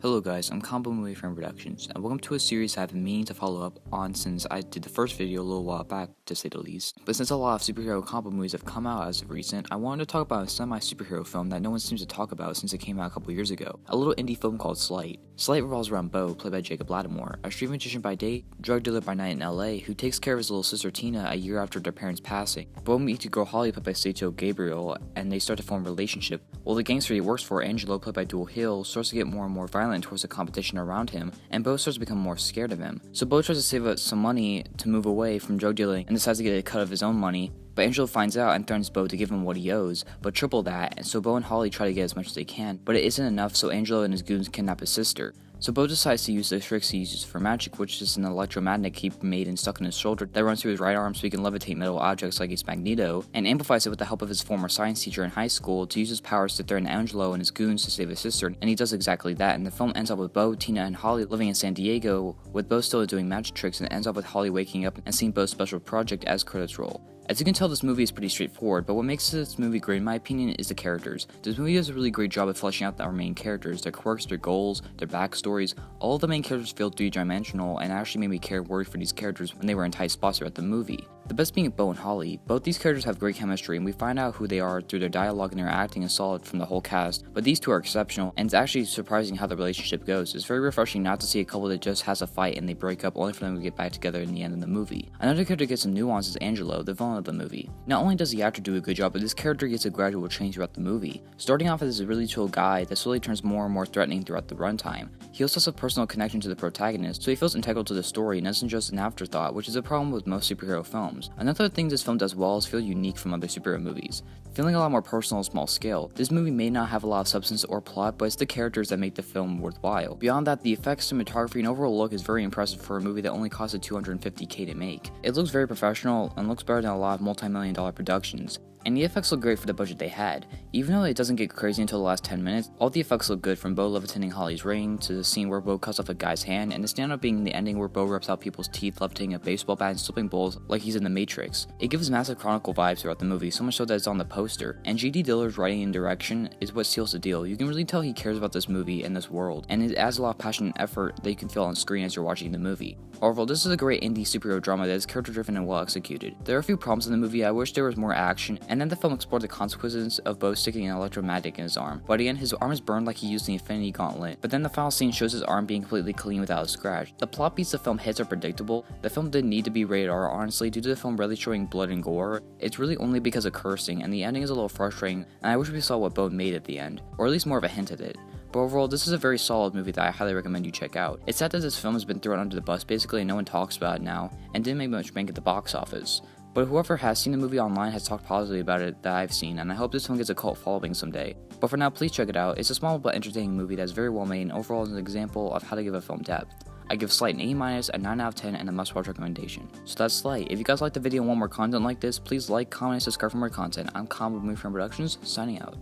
Hello guys, I'm Combo Movie Film Productions, and welcome to a series I've been meaning to follow up on since I did the first video a little while back, to say the least. But since a lot of superhero combo movies have come out as of recent, I wanted to talk about a semi-superhero film that no one seems to talk about since it came out a couple years ago. A little indie film called Sleight. Sleight revolves around Bo, played by Jacob Lattimore, a street magician by day, drug dealer by night in LA, who takes care of his little sister Tina a year after their parents' passing. Bo meets a girl Holly, played by Sleight Gabriel, and they start to form a relationship. While the gangster he works for, Angelo, played by Dual Hill, starts to get more and more violent towards the competition around him, and Bo starts to become more scared of him. So Bo tries to save up some money to move away from drug dealing and decides to get a cut of his own money, but Angelo finds out and threatens Bo to give him what he owes, but triple that, and so Bo and Holly try to get as much as they can, but it isn't enough, so Angelo and his goons kidnap his sister. So Bo decides to use the tricks he uses for magic, which is an electromagnet he made and stuck in his shoulder that runs through his right arm so he can levitate metal objects like he's Magneto, and amplifies it with the help of his former science teacher in high school to use his powers to threaten Angelo and his goons to save his sister, and he does exactly that, and the film ends up with Bo, Tina, and Holly living in San Diego, with Bo still doing magic tricks, and ends up with Holly waking up and seeing Bo's special project as credits roll. As you can tell, this movie is pretty straightforward, but what makes this movie great in my opinion is the characters. This movie does a really great job of fleshing out our main characters, their quirks, their goals, their backstories. All of the main characters feel three-dimensional and actually made me care worried for these characters when they were in tight spots throughout the movie. The best being Bo and Holly. Both these characters have great chemistry, and we find out who they are through their dialogue, and their acting is solid from the whole cast, but these two are exceptional, and it's actually surprising how the relationship goes. It's very refreshing not to see a couple that just has a fight and they break up only for them to get back together in the end of the movie. Another character gets some nuance is Angelo, the villain of the movie. Not only does the actor do a good job, but this character gets a gradual change throughout the movie. Starting off as a really chill guy that slowly turns more and more threatening throughout the runtime. He also has a personal connection to the protagonist, so he feels integral to the story and isn't just an afterthought, which is a problem with most superhero films. Another thing this film does well is feel unique from other superhero movies. Feeling a lot more personal and small scale, this movie may not have a lot of substance or plot, but it's the characters that make the film worthwhile. Beyond that, the effects, cinematography, and overall look is very impressive for a movie that only costed $250K to make. It looks very professional and looks better than a lot of multi-million dollar productions. And the effects look great for the budget they had. Even though it doesn't get crazy until the last 10 minutes, all the effects look good, from Bo levitating Holly's ring, to the scene where Bo cuts off a guy's hand, and the standout being the ending where Bo rips out people's teeth, levitating a baseball bat and slipping bowls like he's in the Matrix. It gives massive Chronicle vibes throughout the movie, so much so that it's on the poster. And J.D. Diller's writing and direction is what seals the deal. You can really tell he cares about this movie and this world, and it adds a lot of passion and effort that you can feel on screen as you're watching the movie. Overall, this is a great indie superhero drama that is character driven and well executed. There are a few problems in the movie. I wish there was more action, and then the film explored the consequences of Bo sticking an electromagnet in his arm. By the end, his arm is burned like he used the Infinity Gauntlet, but then the final scene shows his arm being completely clean without a scratch. The plot beats the film hits are predictable. The film didn't need to be rated R, honestly, due to the film rarely showing blood and gore. It's really only because of cursing, and the ending is a little frustrating, and I wish we saw what Bo made at the end, or at least more of a hint at it. But overall, this is a very solid movie that I highly recommend you check out. It's sad that this film has been thrown under the bus basically and no one talks about it now, and didn't make much bank at the box office. But whoever has seen the movie online has talked positively about it that I've seen, and I hope this one gets a cult following someday. But for now, please check it out. It's a small but entertaining movie that's very well made, and overall is an example of how to give a film depth. I give Sleight an A-, a 9 out of 10, and a must-watch recommendation. So that's Sleight. If you guys liked the video and want more content like this, please like, comment, and subscribe for more content. I'm Combo Movie Film Productions, signing out.